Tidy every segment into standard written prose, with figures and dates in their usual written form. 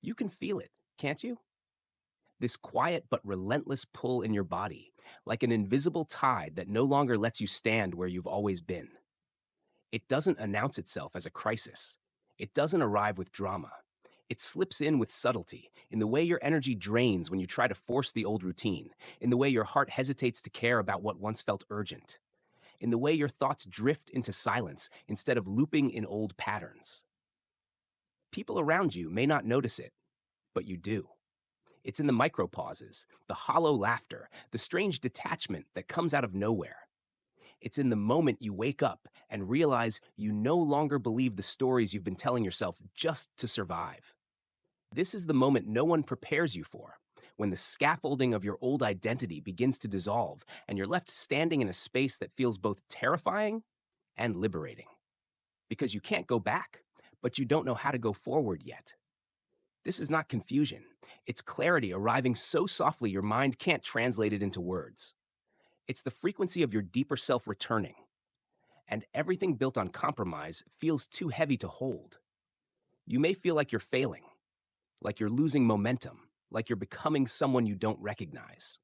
You can feel it, can't you? This quiet but relentless pull in your body, like an invisible tide that no longer lets you stand where you've always been. It doesn't announce itself as a crisis. It doesn't arrive with drama. It slips in with subtlety, in the way your energy drains when you try to force the old routine, in the way your heart hesitates to care about what once felt urgent, in the way your thoughts drift into silence instead of looping in old patterns. People around you may not notice it, but you do. It's in the micropauses, the hollow laughter, the strange detachment that comes out of nowhere. It's in the moment you wake up and realize you no longer believe the stories you've been telling yourself just to survive. This is the moment no one prepares you for, when the scaffolding of your old identity begins to dissolve and you're left standing in a space that feels both terrifying and liberating. Because you can't go back, but you don't know how to go forward yet. This is not confusion. It's clarity arriving so softly your mind can't translate it into words. It's the frequency of your deeper self returning, and everything built on compromise feels too heavy to hold. You may feel like you're failing, like you're losing momentum, like you're becoming someone you don't recognize.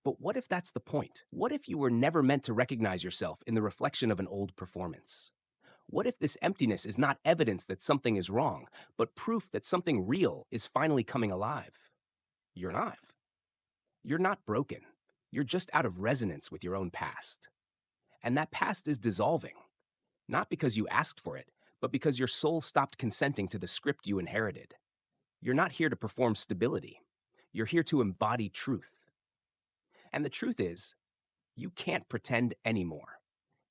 But what if that's the point? What if you were never meant to recognize yourself in the reflection of an old performance? What if this emptiness is not evidence that something is wrong, but proof that something real is finally coming alive? You're not. You're not broken. You're just out of resonance with your own past. And that past is dissolving, not because you asked for it, but because your soul stopped consenting to the script you inherited. You're not here to perform stability. You're here to embody truth. And the truth is, you can't pretend anymore.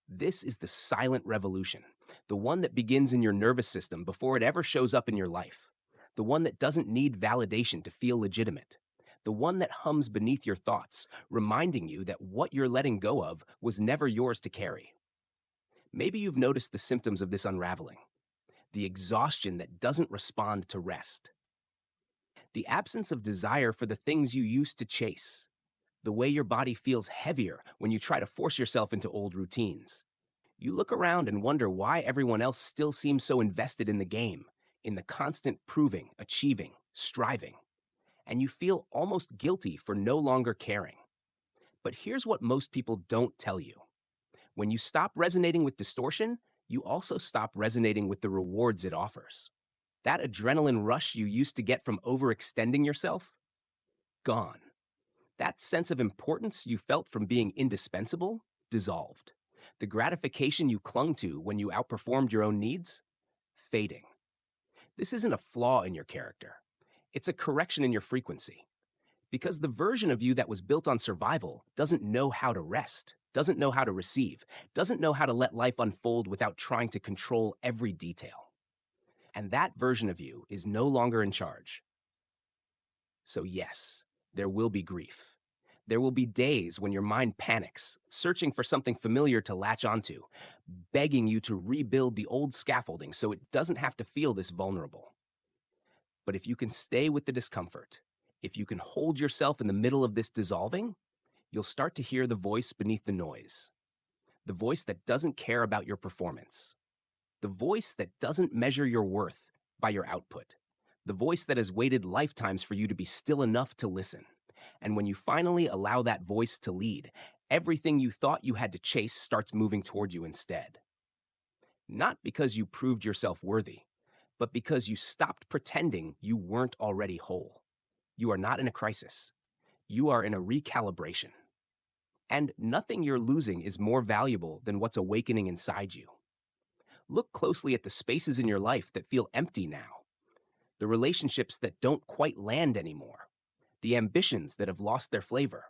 This is the silent revolution, the one that begins in your nervous system before it ever shows up in your life, the one that doesn't need validation to feel legitimate, the one that hums beneath your thoughts, reminding you that what you're letting go of was never yours to carry. Maybe you've noticed the symptoms of this unraveling, the exhaustion that doesn't respond to rest, the absence of desire for the things you used to chase, the way your body feels heavier when you try to force yourself into old routines. You look around and wonder why everyone else still seems so invested in the game, in the constant proving, achieving, striving, and you feel almost guilty for no longer caring. But here's what most people don't tell you. When you stop resonating with distortion, you also stop resonating with the rewards it offers. That adrenaline rush you used to get from overextending yourself? Gone. That sense of importance you felt from being indispensable? Dissolved. The gratification you clung to when you outperformed your own needs? Fading. This isn't a flaw in your character. It's a correction in your frequency. Because the version of you that was built on survival doesn't know how to rest, doesn't know how to receive, doesn't know how to let life unfold without trying to control every detail. And that version of you is no longer in charge. So yes, there will be grief. There will be days when your mind panics, searching for something familiar to latch onto, begging you to rebuild the old scaffolding so it doesn't have to feel this vulnerable. But if you can stay with the discomfort, if you can hold yourself in the middle of this dissolving, you'll start to hear the voice beneath the noise. The voice that doesn't care about your performance. The voice that doesn't measure your worth by your output. The voice that has waited lifetimes for you to be still enough to listen. And when you finally allow that voice to lead, everything you thought you had to chase starts moving toward you instead. Not because you proved yourself worthy, but because you stopped pretending you weren't already whole. You are not in a crisis. You are in a recalibration. And nothing you're losing is more valuable than what's awakening inside you. Look closely at the spaces in your life that feel empty now, the relationships that don't quite land anymore, the ambitions that have lost their flavor,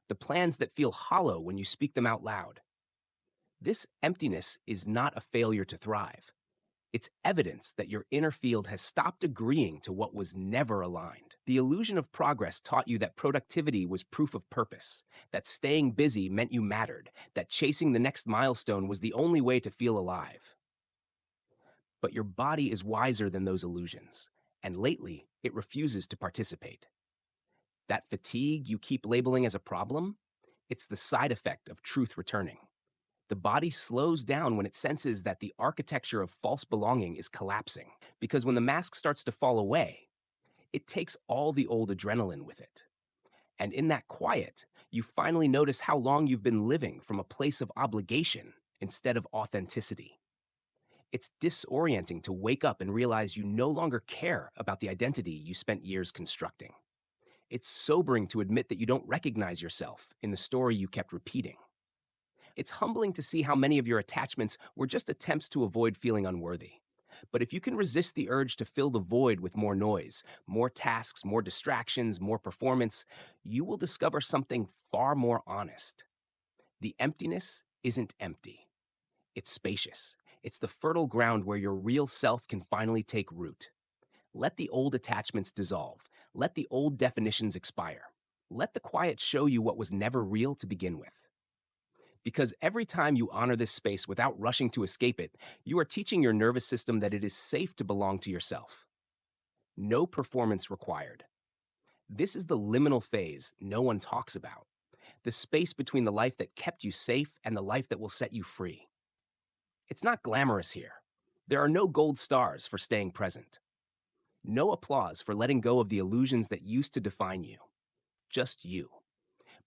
the plans that feel hollow when you speak them out loud. This emptiness is not a failure to thrive. It's evidence that your inner field has stopped agreeing to what was never aligned. The illusion of progress taught you that productivity was proof of purpose, that staying busy meant you mattered, that chasing the next milestone was the only way to feel alive. But your body is wiser than those illusions, and lately it refuses to participate. That fatigue you keep labeling as a problem, it's the side effect of truth returning. The body slows down when it senses that the architecture of false belonging is collapsing, because when the mask starts to fall away, It takes all the old adrenaline with it. And in that quiet, you finally notice how long you've been living from a place of obligation instead of authenticity. It's disorienting to wake up and realize you no longer care about the identity you spent years constructing. It's sobering to admit that you don't recognize yourself in the story you kept repeating. It's humbling to see how many of your attachments were just attempts to avoid feeling unworthy. But if you can resist the urge to fill the void with more noise, more tasks, more distractions, more performance, you will discover something far more honest. The emptiness isn't empty, it's spacious. It's the fertile ground where your real self can finally take root. Let the old attachments dissolve. Let the old definitions expire. Let the quiet show you what was never real to begin with. Because every time you honor this space without rushing to escape it, you are teaching your nervous system that it is safe to belong to yourself. No performance required. This is the liminal phase no one talks about. The space between the life that kept you safe and the life that will set you free. It's not glamorous here. There are no gold stars for staying present. No applause for letting go of the illusions that used to define you. Just you.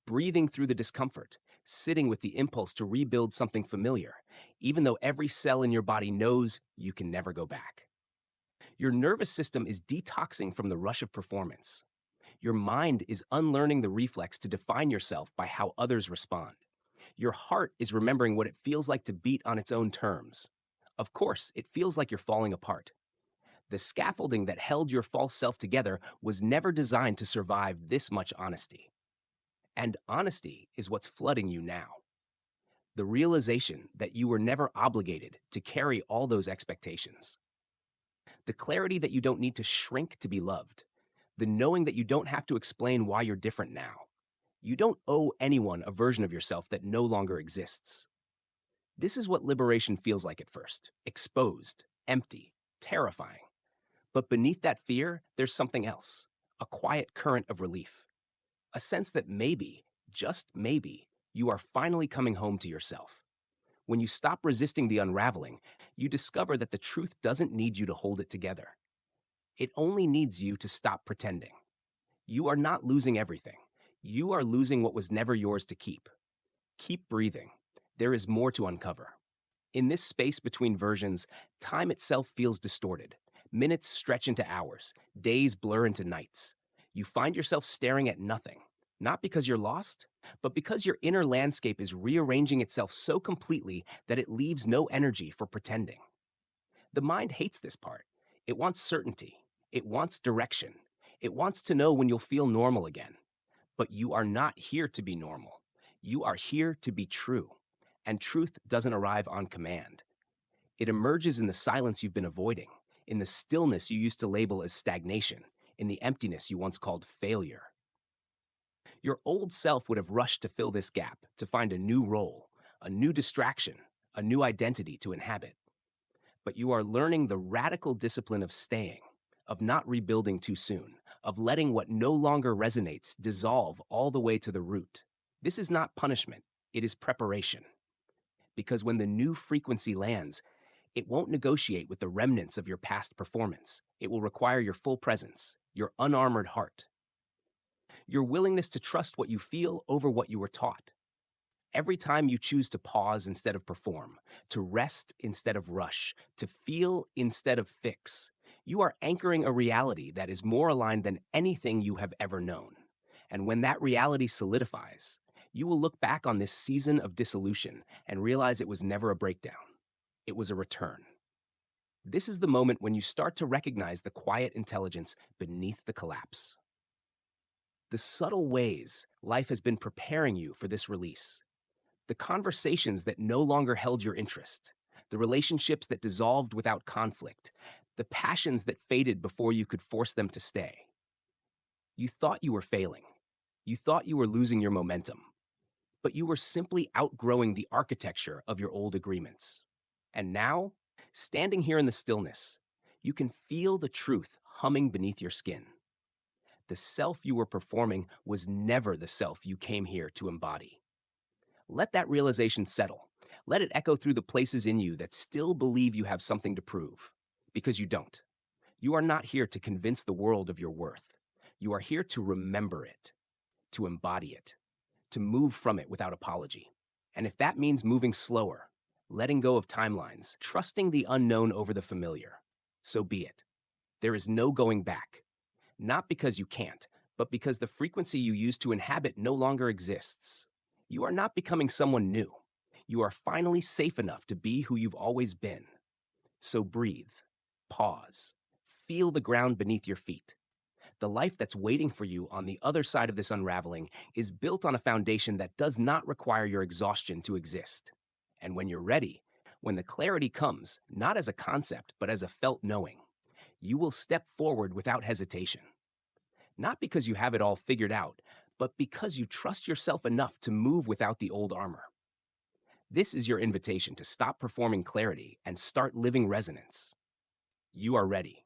Breathing through the discomfort, sitting with the impulse to rebuild something familiar, even though every cell in your body knows you can never go back. Your nervous system is detoxing from the rush of performance. Your mind is unlearning the reflex to define yourself by how others respond. Your heart is remembering what it feels like to beat on its own terms. Of course, it feels like you're falling apart. The scaffolding that held your false self together was never designed to survive this much honesty. And honesty is what's flooding you now. The realization that you were never obligated to carry all those expectations. The clarity that you don't need to shrink to be loved. The knowing that you don't have to explain why you're different now. You don't owe anyone a version of yourself that no longer exists. This is what liberation feels like at first: exposed, empty, terrifying. But beneath that fear, there's something else: a quiet current of relief. A sense that maybe, just maybe, you are finally coming home to yourself. When you stop resisting the unraveling, you discover that the truth doesn't need you to hold it together. It only needs you to stop pretending. You are not losing everything. You are losing what was never yours to keep. Keep breathing. There is more to uncover. In this space between versions, time itself feels distorted. Minutes stretch into hours. Days blur into nights. You find yourself staring at nothing, not because you're lost, but because your inner landscape is rearranging itself so completely that it leaves no energy for pretending. The mind hates this part. It wants certainty. It wants direction. It wants to know when you'll feel normal again. But you are not here to be normal. You are here to be true. And truth doesn't arrive on command. It emerges in the silence you've been avoiding, in the stillness you used to label as stagnation, in the emptiness you once called failure. Your old self would have rushed to fill this gap, to find a new role, a new distraction, a new identity to inhabit. But you are learning the radical discipline of staying, of not rebuilding too soon, of letting what no longer resonates dissolve all the way to the root. This is not punishment, it is preparation. Because when the new frequency lands, it won't negotiate with the remnants of your past performance. It will require your full presence, your unarmored heart, your willingness to trust what you feel over what you were taught. Every time you choose to pause instead of perform, to rest instead of rush, to feel instead of fix, you are anchoring a reality that is more aligned than anything you have ever known. And when that reality solidifies, you will look back on this season of dissolution and realize it was never a breakdown. It was a return. This is the moment when you start to recognize the quiet intelligence beneath the collapse. The subtle ways life has been preparing you for this release. The conversations that no longer held your interest. The relationships that dissolved without conflict. The passions that faded before you could force them to stay. You thought you were failing. You thought you were losing your momentum. But you were simply outgrowing the architecture of your old agreements. And now, standing here in the stillness, you can feel the truth humming beneath your skin. The self you were performing was never the self you came here to embody. Let that realization settle. Let it echo through the places in you that still believe you have something to prove. Because you don't. You are not here to convince the world of your worth. You are here to remember it, to embody it, to move from it without apology. And if that means moving slower, letting go of timelines, trusting the unknown over the familiar, so be it. There is no going back. Not because you can't, but because the frequency you used to inhabit no longer exists. You are not becoming someone new. You are finally safe enough to be who you've always been. So breathe, pause, feel the ground beneath your feet. The life that's waiting for you on the other side of this unraveling is built on a foundation that does not require your exhaustion to exist. And when you're ready, when the clarity comes, not as a concept, but as a felt knowing, you will step forward without hesitation. Not because you have it all figured out, but because you trust yourself enough to move without the old armor. This is your invitation to stop performing clarity and start living resonance. You are ready.